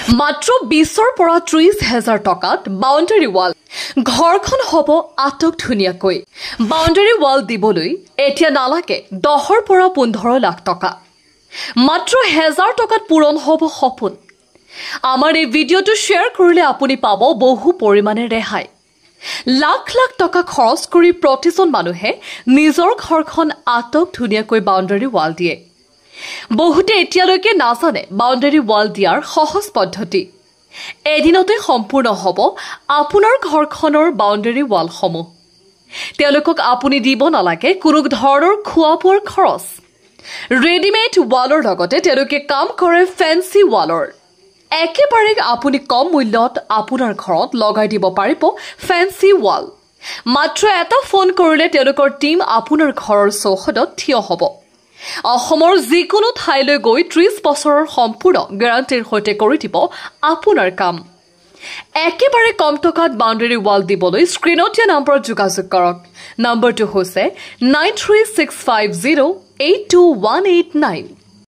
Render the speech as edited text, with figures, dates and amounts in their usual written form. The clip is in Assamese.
মাত্ৰ 20ৰ পৰা 30,000 টকাত বাউণ্ডাৰী ৱাল ঘৰখন হ'ব আটক ধুনীয়াকৈ বাউণ্ডাৰী ৱাল দিবলৈ এতিয়া নালাগে 10ৰ পৰা 15 লাখ টকা মাত্ৰ 1000 টকাত পূৰণ হ'ব সপোন আমাৰ এই ভিডিঅটো শ্বেয়াৰ কৰিলে আপুনি পাব বহু পৰিমাণে ৰেহাই লাখ লাখ টকা খৰচ কৰি প্ৰতিজন মানুহে নিজৰ ঘৰখন আটক ধুনীয়াকৈ বাউণ্ডাৰী ৱাল দিয়ে বহুতে এতিয়ালৈকে নাজানে বাউণ্ডাৰী ৱাল দিয়াৰ সহজ পদ্ধতি এদিনতে সম্পূৰ্ণ হ'ব আপোনাৰ ঘৰখনৰ বাউণ্ডাৰী ৱালসমূহ তেওঁলোকক আপুনি দিব নালাগে কোনো ধৰণৰ খোৱা-বোৱাৰ খৰচ ৰেডিমেড ৱালৰ লগতে তেওঁলোকে কাম কৰে ফেন্সি ৱালৰ একেবাৰে আপুনি কম মূল্যত আপোনাৰ ঘৰত লগাই দিব পাৰিব ফেন্সি ৱাল মাত্ৰ এটা ফোন কৰিলে তেওঁলোকৰ টিম আপোনাৰ ঘৰৰ চৌহদত থিয় হ'ব অসমৰ যিকোনো ঠাইলৈ গৈ 30 বছৰৰ সম্পূৰ্ণ গ্যাৰাণ্টিৰ সৈতে কৰি দিব আপোনাৰ কাম একেবাৰে কম টকাত বাউণ্ডাৰী ৱাল দিবলৈ স্ক্ৰিনত দিয়া নম্বৰত যোগাযোগ কৰক নম্বৰটো হৈছে 9365082189